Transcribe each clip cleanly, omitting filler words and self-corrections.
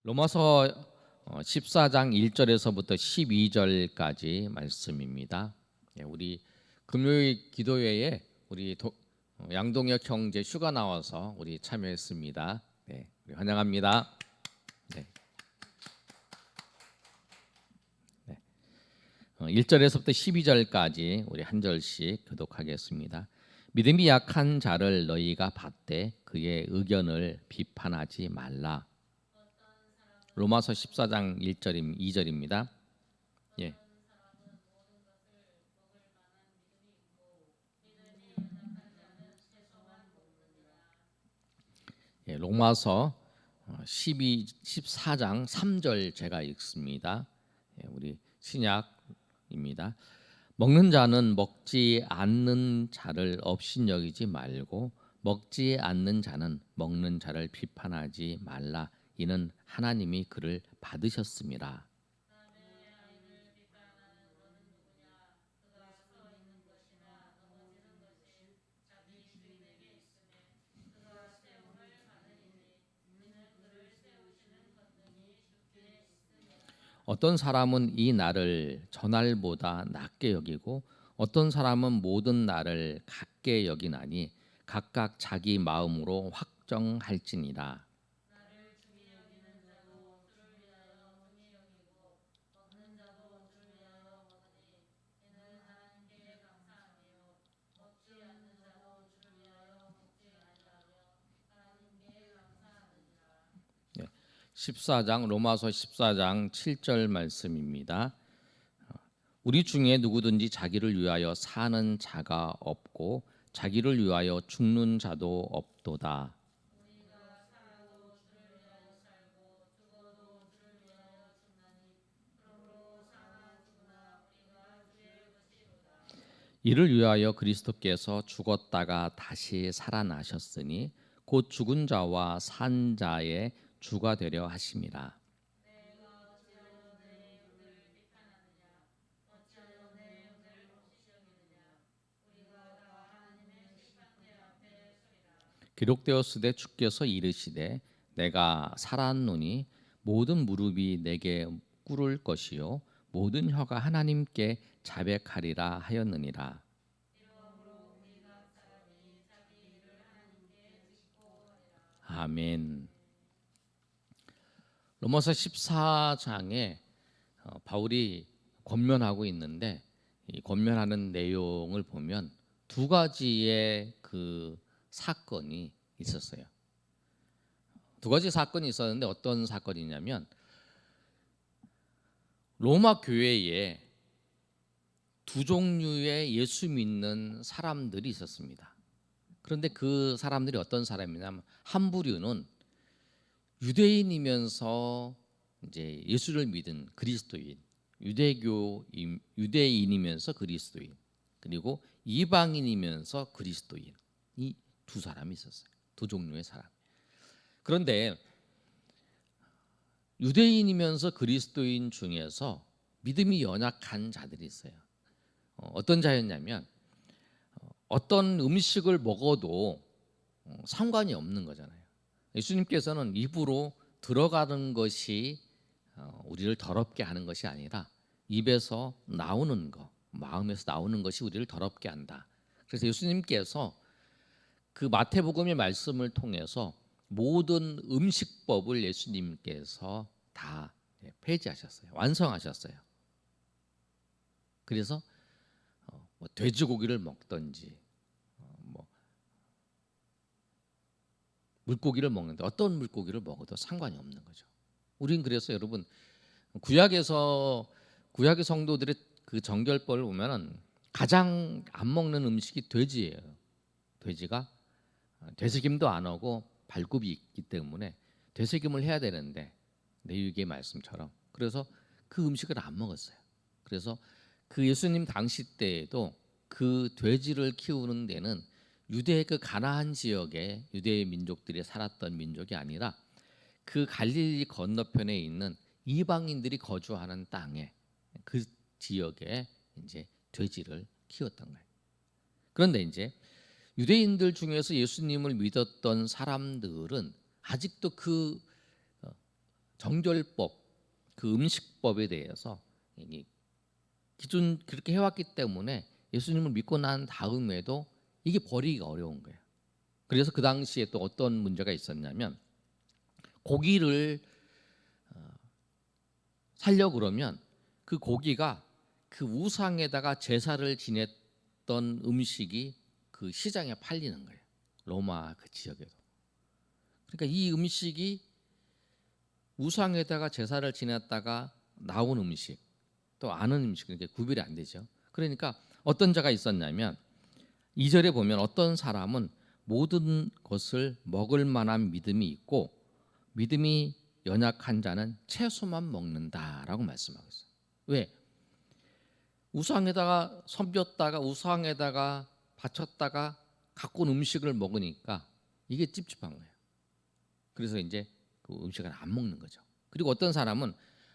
로마서 14장 1절에서부터 12절까지 말씀입니다. 우리 금요일 기도회에 우리 양동혁 형제 휴가 나와서 우리 참여했습니다. 네, 우리 환영합니다. 네. 1절에서부터 12절까지 우리 한 절씩 교독하겠습니다. 믿음이 약한 자를 너희가 받되 그의 의견을 비판하지 말라. 로마서 14장 2절입니다. 예. 예, 로마서 14장 3절 제가 읽습니다. 예, 우리 신약입니다. 먹는 자는 먹지 않는 자를 업신여기지 말고 먹지 않는 자는 먹는 자를 비판하지 말라. 이는 하나님이 그를 받으셨음이라. 어떤 사람은 이 날을 전날보다 낮게 여기고 어떤 사람은 모든 날을 같게 여기나니 각각 자기 마음으로 확정할지니라. 14장 로마서 14장 7절 말씀입니다. 우리 중에 누구든지 자기를 위하여 사는 자가 없고 자기를 위하여 죽는 자도 없도다. 이를 위하여 그리스도께서 죽었다가 다시 살아나셨으니 곧 죽은 자와 산 자의 주가 되려 하심이라. 기록되었으되 주께서 이르시되 내가 살았노니 모든 무릎이 내게 꿇을 것이요 모든 혀가 하나님께 자백하리라 하였느니라. 아멘. 로마서 14장에 바울이 권면하고 있는데 이 권면하는 내용을 보면 두 가지의 그 사건이 있었어요. 두 가지 사건이 있었는데 어떤 사건이냐면 로마 교회에 두 종류의 예수 믿는 사람들이 있었습니다. 그런데 그 사람들이 어떤 사람이냐면 한 부류는 유대인이면서 이제 예수를 믿은 그리스도인, 유대인이면서 그리스도인, 그리고 이방인이면서 그리스도인, 이 두 사람이 있었어요. 두 종류의 사람. 그런데 유대인이면서 그리스도인 중에서 믿음이 연약한 자들이 있어요. 어떤 자였냐면 어떤 음식을 먹어도 상관이 없는 거잖아요. 예수님께서는 입으로 들어가는 것이 우리를 더럽게 하는 것이 아니라 입에서 나오는 것, 마음에서 나오는 것이 우리를 더럽게 한다. 그래서 예수님께서 그 마태복음의 말씀을 통해서 모든 음식법을 예수님께서 다 폐지하셨어요. 완성하셨어요. 그래서 돼지고기를 먹든지 물고기를 먹는데 어떤 물고기를 먹어도 상관이 없는 거죠. 우린 그래서 여러분 구약의 성도들의 그 정결법을 보면은 가장 안 먹는 음식이 돼지예요. 돼지가 되새김도 안 하고 발굽이 있기 때문에 되새김을 해야 되는데 레위기의 말씀처럼 그래서 그 음식을 안 먹었어요. 그래서 그 예수님 당시 때에도 그 돼지를 키우는 데는 유대의 그 가나안 지역에 유대의 민족들이 살았던 민족이 아니라 그 갈릴리 건너편에 있는 이방인들이 거주하는 땅에 그 지역에 이제 돼지를 키웠던 거예요. 그런데 이제 유대인들 중에서 예수님을 믿었던 사람들은 아직도 그 정결법, 그 음식법에 대해서 기존 그렇게 해왔기 때문에 예수님을 믿고 난 다음에도 이게 버리기가 어려운 거예요. 그래서 그 당시에 또 어떤 문제가 있었냐면 고기를 살려고 그러면 그 고기가 그 우상에다가 제사를 지냈던 음식이 그 시장에 팔리는 거예요. 로마 그 지역에도. 그러니까 이 음식이 우상에다가 제사를 지냈다가 나온 음식, 또 아는 음식, 이렇게 구별이 안 되죠. 그러니까 어떤 자가 있었냐면 2절에 보면 어떤 사람은 모든 것을 먹을 만한 믿음이 있고 믿음이 연약한 자는 채소만 먹는다라고 말씀하고 있어요. 왜? 우상에다가 섬겼다가 우상에다가 바쳤다가 갖고 온 음식을 먹으니까 이게 찝찝한 거예요. 그래서 이제 그 음식을 안 먹는 거죠. 그리고 어떤 사람은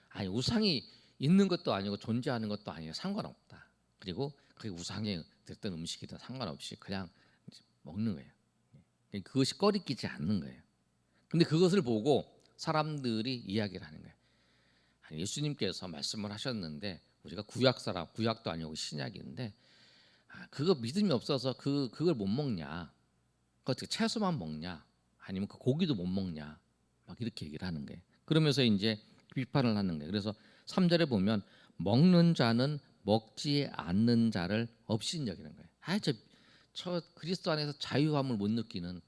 아니 우상이 있는 것도 아니고 존재하는 것도 아니에요. 상관없다. 그리고 그게 우상에 됐던 음식이든 상관없이 그냥 먹는 거예요. 그것이 꺼리끼지 않는 거예요. 근데 그것을 보고 사람들이 이야기를 하는 거예요. 아니, 예수님께서 말씀을 하셨는데 우리가 구약 사람, 구약도 아니고 신약인데 그거 믿음이 없어서 그걸 못 먹냐? 그 어떻게 채소만 먹냐? 아니면 그 고기도 못 먹냐? 막 이렇게 얘기를 하는 거예요. 그러면서 이제 비판을 하는 거예요. 그래서 3절에 보면 먹는 자는 먹지 않는 자를 없인 여기는 거예요. 저 그리스도 안에서 자유함을 못 느끼는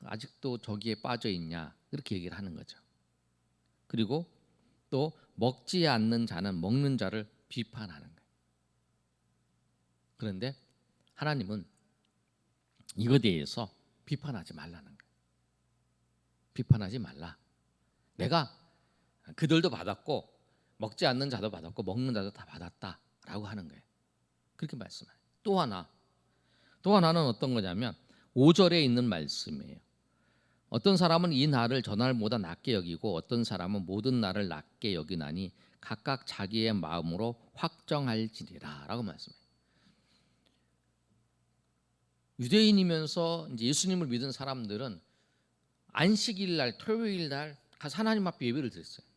아직도 저기에 빠져 있냐? 이렇게 얘기를 하는 거죠. 그리고 또 먹지 않는 자는 먹는 자를 비판하는 거예요. 그런데 하나님은 이거에 대해서 비판하지 말라는 거예요. 비판하지 말라. 내가 그들도 받았고 먹지 않는 자도 받았고 먹는 자도 다 받았다라고 하는 거예요. 그렇게 말씀해요. 또 하나는 어떤 거냐면 5절에 있는 말씀이에요. 어떤 사람은 이 날을 저 날보다 낮게 여기고 어떤 사람은 모든 날을 낮게 여기나니 각각 자기의 마음으로 확정할지니라라고 말씀해요. 유대인이면서 이제 예수님을 믿은 사람들은 안식일 날, 토요일 날 가서 하나님 앞에 예배를 드렸어요.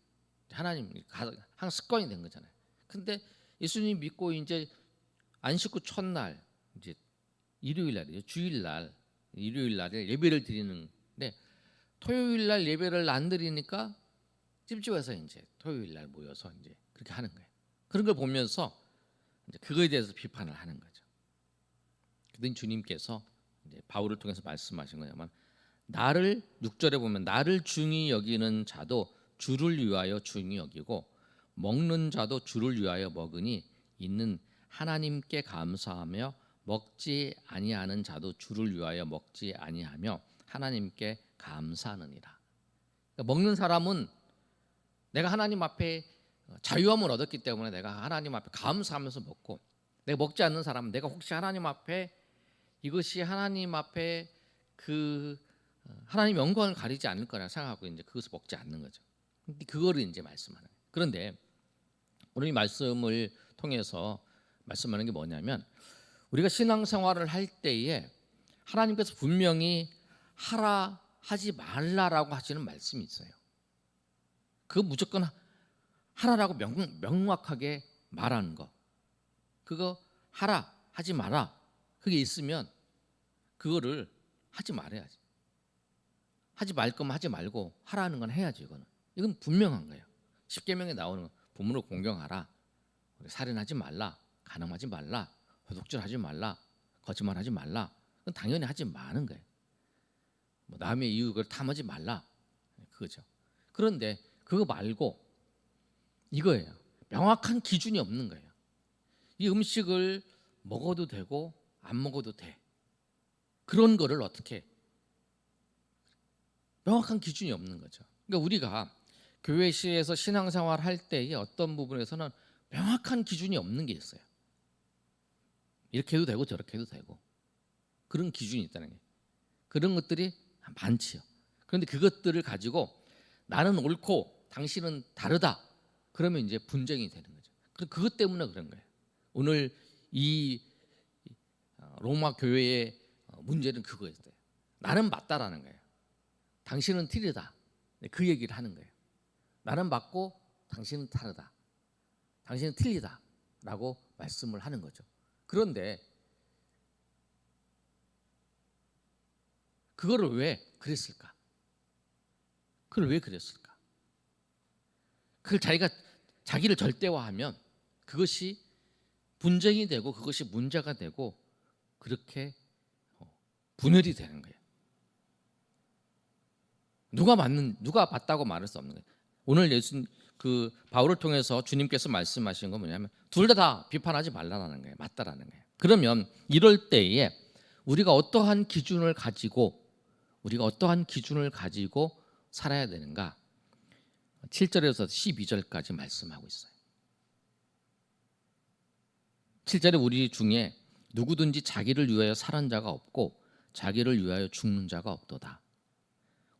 하나님 한 습관이 된 거잖아요. 근데 예수님 믿고 이제 안식 후 첫날 이제 일요일 날이죠. 주일 날 일요일 날에 예배를 드리는데 토요일 날 예배를 안 드리니까 찝찝해서 이제 토요일 날 모여서 이제 그렇게 하는 거예요. 그런 걸 보면서 이제 그거에 대해서 비판을 하는 거죠. 그랬더니 주님께서 이제 바울을 통해서 말씀하신 거냐면 나를 6절에 보면 나를 중히 여기는 자도 주를 위하여 중히 여기고 먹는 자도 주를 위하여 먹으니 이는 하나님께 감사하며 먹지 아니하는 자도 주를 위하여 먹지 아니하며 하나님께 감사하느니라. 그러니까 먹는 사람은 내가 하나님 앞에 자유함을 얻었기 때문에 내가 하나님 앞에 감사하면서 먹고, 내가 먹지 않는 사람은 내가 혹시 하나님 앞에 이것이 하나님 앞에 그 하나님 영광을 가리지 않을 거라 생각하고 이제 그것을 먹지 않는 거죠. 근데 그거를 이제 말씀하는 거예요. 그런데 오늘 이 말씀을 통해서 말씀하는 게 뭐냐면 우리가 신앙생활을 할 때에 하나님께서 분명히 하라 하지 말라라고 하시는 말씀이 있어요. 그거 무조건 하라라고 명확하게 말하는 거. 그거 하라 하지 마라. 그게 있으면 그거를 하지 말아야지. 하지 말 거면 하지 말고 하라는 건 해야지. 이건 분명한 거예요. 십계명에 나오는 부모를 공경하라, 살인하지 말라, 간음하지 말라, 도둑질하지 말라, 거짓말하지 말라. 그건 당연히 하지 마는 거예요. 뭐 남의 이웃을 탐하지 말라, 그거죠. 그런데 그거 말고 이거예요. 명확한 기준이 없는 거예요. 이 음식을 먹어도 되고 안 먹어도 돼. 그런 거를 어떻게 명확한 기준이 없는 거죠. 그러니까 우리가 교회시에서 신앙생활 할 때의 어떤 부분에서는 명확한 기준이 없는 게 있어요. 이렇게 해도 되고 저렇게 해도 되고 그런 기준이 있다는 거예요. 그런 것들이 많지요. 그런데 그것들을 가지고 나는 옳고 당신은 다르다 그러면 이제 분쟁이 되는 거죠. 그것 때문에 그런 거예요. 오늘 이 로마 교회의 문제는 그거였어요. 나는 맞다라는 거예요. 당신은 틀리다. 그 얘기를 하는 거예요. 나는 맞고 당신은 다르다. 당신은 틀리다라고 말씀을 하는 거죠. 그런데 그거를 왜 그랬을까? 그걸 왜 그랬을까? 그걸 자기를 절대화하면 그것이 분쟁이 되고 그것이 문제가 되고 그렇게 분열이 되는 거예요. 누가 맞다고 말할 수 없는 거예요. 오늘 예수 그 바울을 통해서 주님께서 말씀하신 건 뭐냐면 둘 다 비판하지 말라라는 거예요. 맞다라는 거예요. 그러면 이럴 때에 우리가 어떠한 기준을 가지고 살아야 되는가? 7절에서 12절까지 말씀하고 있어요. 7절에 우리 중에 누구든지 자기를 위하여 사는 자가 없고 자기를 위하여 죽는 자가 없도다.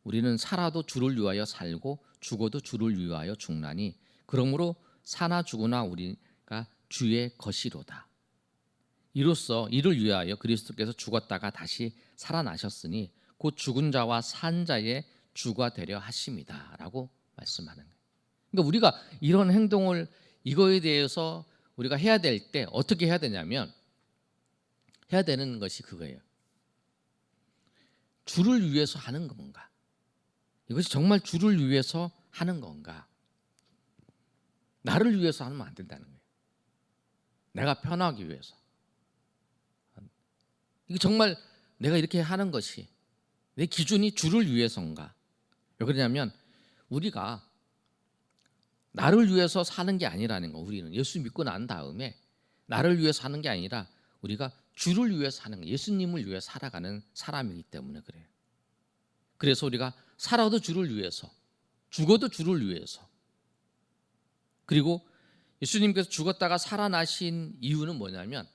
우리는 살아도 주를 위하여 살고 죽어도 주를 위하여 죽나니 그러므로 사나 죽으나 우리가 주의 것이로다. 이로써 이를 위하여 그리스도께서 죽었다가 다시 살아나셨으니 곧 죽은 자와 산 자의 주가 되려 하심이다라고 말씀하는 거예요. 그러니까 우리가 이런 행동을 이거에 대해서 우리가 해야 될 때 어떻게 해야 되냐면 해야 되는 것이 그거예요. 주를 위해서 하는 건가? 이것이 정말 주를 위해서 하는 건가? 나를 위해서 하면 안 된다는 거예요. 내가 편하기 위해서. 이게 정말 내가 이렇게 하는 것이 내 기준이 주를 위해서인가? 왜 그러냐면 우리가 나를 위해서 사는 게 아니라는 거. 우리는 예수 믿고 난 다음에 나를 위해서 사는 게 아니라 우리가 주를 위해서 사는 거. 예수님을 위해 살아가는 사람이기 때문에 그래요. 그래서 우리가 살아도 주를 위해서, 죽어도 주를 위해서. 그리고 예수님께서 죽었다가 살아나신 이유는 뭐냐면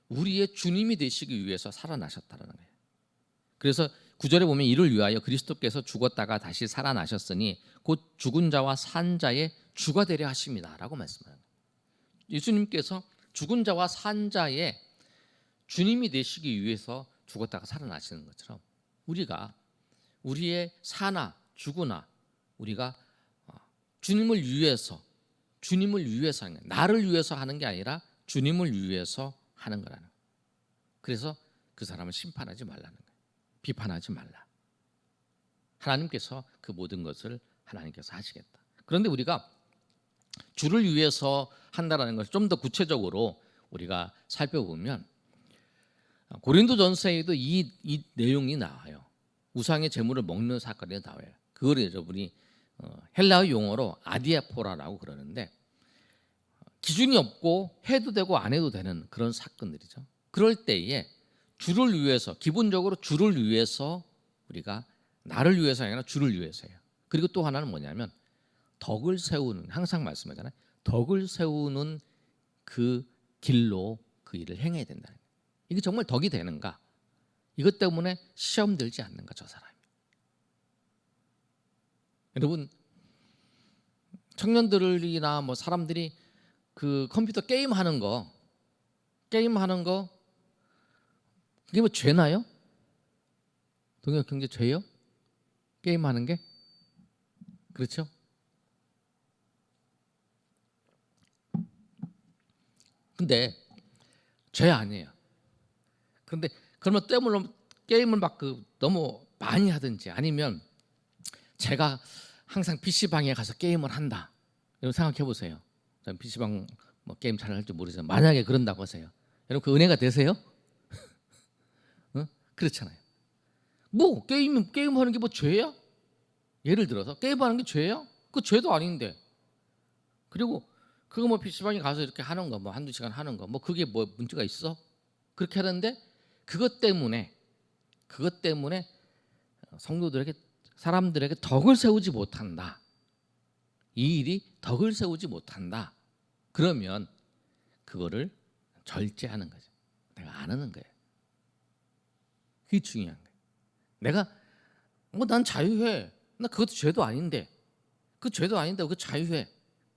우리의 주님이 되시기 위해서 살아나셨다는 거예요. 그래서 9절에 보면 이를 위하여 그리스도께서 죽었다가 다시 살아나셨으니 곧 죽은 자와 산 자의 주가 되려 하십니다라고 말씀합니다. 예수님께서 죽은 자와 산 자의 주님이 되시기 위해서 죽었다가 살아나시는 것처럼 우리가 우리의 사나 죽으나 우리가 주님을 위해서 하는 거예요. 나를 위해서 하는 게 아니라 주님을 위해서 하는 거라는 거예요. 그래서 그 사람을 심판하지 말라는 거예요. 비판하지 말라. 하나님께서 그 모든 것을 하나님께서 하시겠다. 그런데 우리가 주를 위해서 한다라는 것을 좀 더 구체적으로 우리가 살펴보면 고린도전서에도 이 내용이 나와요. 우상의 제물을 먹는 사건이 나와요. 그걸 여러분이 헬라어 용어로 아디아포라라고 그러는데 기준이 없고 해도 되고 안 해도 되는 그런 사건들이죠. 그럴 때에 주를 위해서, 기본적으로 주를 위해서 우리가 나를 위해서 아니라 주를 위해서예요. 그리고 또 하나는 뭐냐면 덕을 세우는, 항상 말씀하잖아요. 덕을 세우는 그 길로 그 일을 행해야 된다는 거예요. 이게 정말 덕이 되는가? 이것 때문에 시험 들지 않는가 저 사람이. 여러분 청년들이나 뭐 사람들이 그 컴퓨터 게임하는 거 그게 뭐 죄나요? 동역 경제 죄요? 게임하는 게? 그렇죠? 근데 죄 아니에요. 그런데 그러면 때문에 게임을 막 너무 많이 하든지 아니면 제가 항상 PC방에 가서 게임을 한다. 여러분 생각해 보세요. 저는 PC방 뭐 게임 잘 할 줄 모르지만 만약에 그런다고 하세요. 여러분 그 은혜가 되세요? 그렇잖아요. 뭐 게임하는 게 뭐 죄야? 예를 들어서 게임하는 게 죄야? 그 죄도 아닌데. 그리고 그거 뭐 PC방에 가서 이렇게 하는 거 뭐 한두 시간 하는 거 뭐 그게 뭐 문제가 있어? 그렇게 하는데 그것 때문에 성도들에게 사람들에게 덕을 세우지 못한다. 이 일이 덕을 세우지 못한다. 그러면 그거를 절제하는 거죠. 내가 안 하는 거예요. 그게 중요한 거예요. 내가 난 자유해. 나 그것도 죄도 아닌데. 그 죄도 아닌데 그 자유해.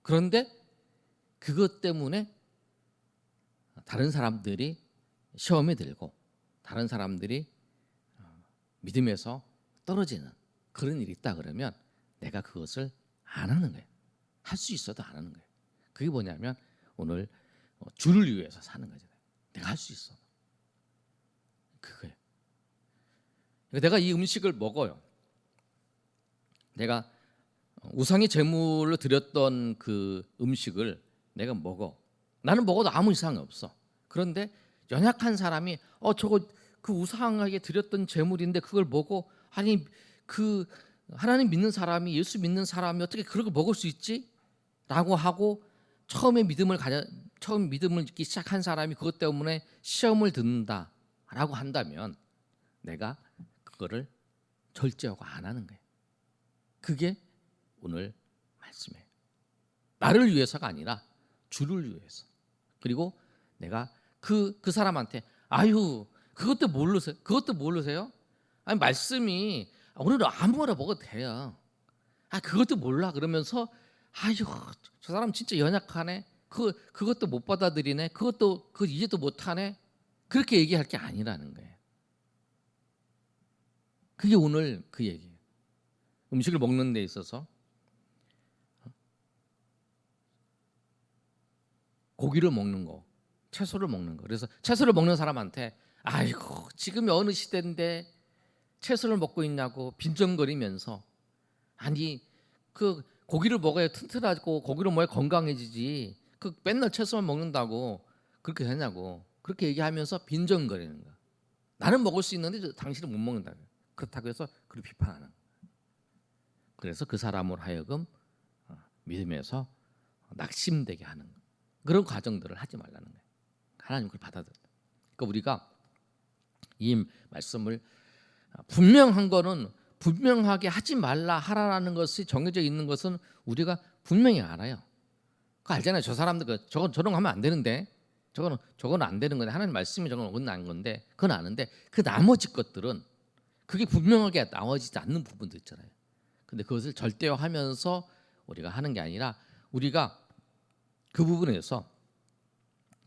그런데 그것 때문에 다른 사람들이 시험에 들고 다른 사람들이 믿음에서 떨어지는 그런 일이 있다 그러면 내가 그것을 안 하는 거예요. 할 수 있어도 안 하는 거예요. 그게 뭐냐면 오늘 주를 위해서 사는 거잖아요. 내가 할 수 있어. 그거예요. 내가 이 음식을 먹어요. 내가 우상의 제물로 드렸던 그 음식을 내가 먹어. 나는 먹어도 아무 이상이 없어. 그런데 연약한 사람이 저거 그 우상에게 드렸던 제물인데 그걸 먹어. 아니 그 하나님 믿는 사람이 예수 믿는 사람이 어떻게 그런 걸 먹을 수 있지? 라고 하고 처음 믿음을 믿기 시작한 사람이 그것 때문에 시험을 듣는다라고 한다면 내가 그거를 절제하고 안 하는 거예요. 그게 오늘 말씀이에요. 나를 위해서가 아니라 주를 위해서. 그리고 내가 그 사람한테 아유 그것도 모르세요? 그것도 모르세요? 아니 말씀이 오늘은 아무거나 먹어도 돼요. 그것도 몰라 그러면서 아유 저 사람 진짜 연약하네. 그것도 못 받아들이네. 그것도 이제도 못하네. 그렇게 얘기할 게 아니라는 거예요. 그게 오늘 그 얘기예요. 음식을 먹는 데 있어서 고기를 먹는 거, 채소를 먹는 거. 그래서 채소를 먹는 사람한테 아이고 지금 어느 시대인데 채소를 먹고 있냐고 빈정거리면서 아니 그 고기를 먹어야 튼튼하고 고기를 먹어야 건강해지지 그 맨날 채소만 먹는다고 그렇게 되냐고 그렇게 얘기하면서 빈정거리는 거야. 나는 먹을 수 있는데 당신은 못 먹는다. 그렇다고 해서 그를 비판하는 거야. 그래서 그 사람으로 하여금 믿음에서 낙심되게 하는 거야. 그런 과정들을 하지 말라는 거예요. 하나님 그걸 받아들여. 그러니까 우리가 이 말씀을 분명한 거는 분명하게 하지 말라 하라라는 것이 정해져 있는 것은 우리가 분명히 알아요. 그거 알잖아요. 저 사람들 저런 거 하면 안 되는데 저거는 안 되는 건데 하나님 말씀이 저건 어긋난 건데 그건 아는데 그 나머지 것들은 그게 분명하게 나와지지 않는 부분도 있잖아요. 근데 그것을 절대화하면서 우리가 하는 게 아니라 우리가 그 부분에서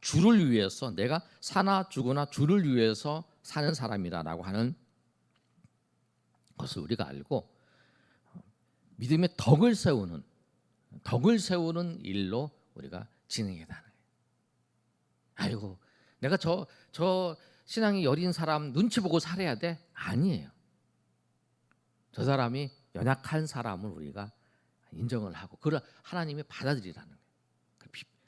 주를 위해서 내가 사나 죽으나 주를 위해서 사는 사람이라고 하는 것을 우리가 알고 믿음의 덕을 세우는 일로 우리가 진행해야 하는 거예요. 아이고 내가 저 신앙이 여린 사람 눈치 보고 살아야 돼? 아니에요. 저 사람이 연약한 사람을 우리가 인정을 하고 그걸 하나님이 받아들이라는 거예요.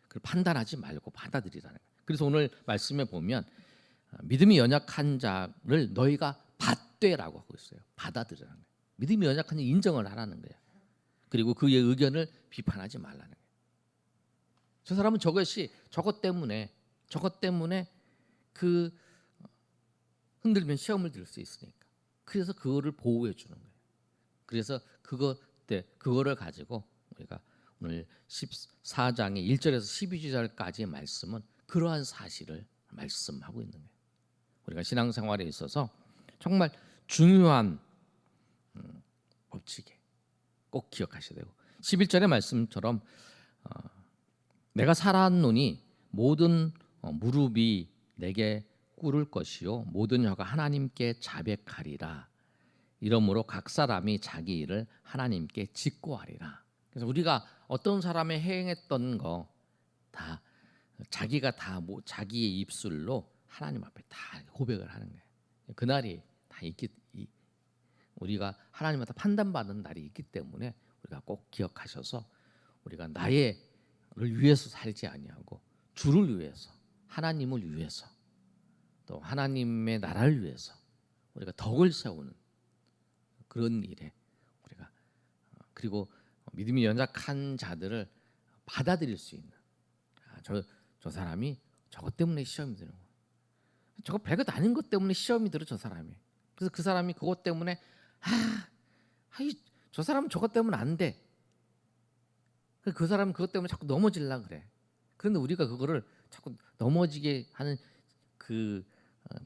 그걸 판단하지 말고 받아들이라는 거예요. 그래서 오늘 말씀에 보면 믿음이 연약한 자를 너희가 받되라고 하고 있어요. 받아들이라는 거예요. 믿음이 연약한 자 인정을 하라는 거예요. 그리고 그의 의견을 비판하지 말라는 거예요. 저 사람은 저것 때문에 그 흔들면 시험을 들 수 있으니까. 그래서 그거를 보호해 주는 거예요. 그래서 그거를 가지고 우리가 오늘 14장의 1절에서 12절까지의 말씀은 그러한 사실을 말씀하고 있는 거예요. 우리가 신앙생활에 있어서 정말 중요한 법칙에 꼭 기억하셔야 되고 11절의 말씀처럼 내가 살았노니 모든 무릎이 내게 꿇을 것이요 모든 혀가 하나님께 자백하리라. 이러므로 각 사람이 자기 일을 하나님께 직고하리라. 그래서 우리가 어떤 사람의 행했던 거 다 자기가 다 자기의 입술로 하나님 앞에 다 고백을 하는 거예요. 그날이 다 우리가 하나님한테 판단받는 날이 있기 때문에 우리가 꼭 기억하셔서 우리가 나를 위해서 살지 아니하고 주를 위해서 하나님을 위해서 또 하나님의 나라를 위해서 우리가 덕을 세우는 그런 일에 우리가 그리고 믿음이 연약한 자들을 받아들일 수 있는 저 사람이 저것 때문에 시험이 드는 거야. 저거 별것 아닌 것 때문에 시험이 들어 저 사람이. 그래서 그 사람이 그것 때문에 저 사람은 저것 때문에 안 돼. 그 사람은 그것 때문에 자꾸 넘어지려고 그래. 그런데 우리가 그거를 자꾸 넘어지게 하는 그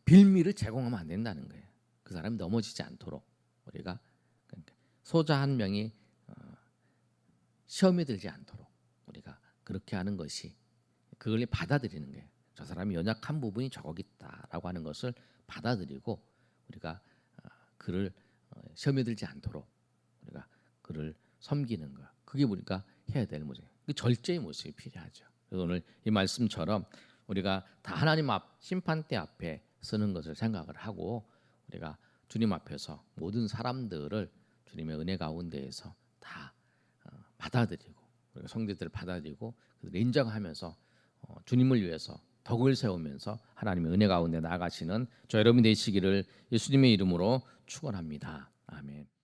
빌미를 제공하면 안 된다는 거예요. 그 사람이 넘어지지 않도록 우리가 그러니까 소자 한 명이 시험에 들지 않도록 우리가 그렇게 하는 것이 그걸 받아들이는 거예요. 저 사람이 연약한 부분이 저거겠다라고 하는 것을 받아들이고 우리가 그를 시험에 들지 않도록 우리가 그를 섬기는 거. 그게 우리가 해야 될 모습, 그 절제의 모습이 필요하죠. 그래서 오늘 이 말씀처럼 우리가 다 하나님 앞 심판대 앞에 서는 것을 생각을 하고 우리가 주님 앞에서 모든 사람들을 주님의 은혜 가운데에서 다 받아들이고 우리가 성도들을 받아들이고 그들을 인정하면서 주님을 위해서 덕을 세우면서 하나님의 은혜 가운데 나아가시는 저 여러분이 되시기를 예수님의 이름으로 축원합니다. 아멘.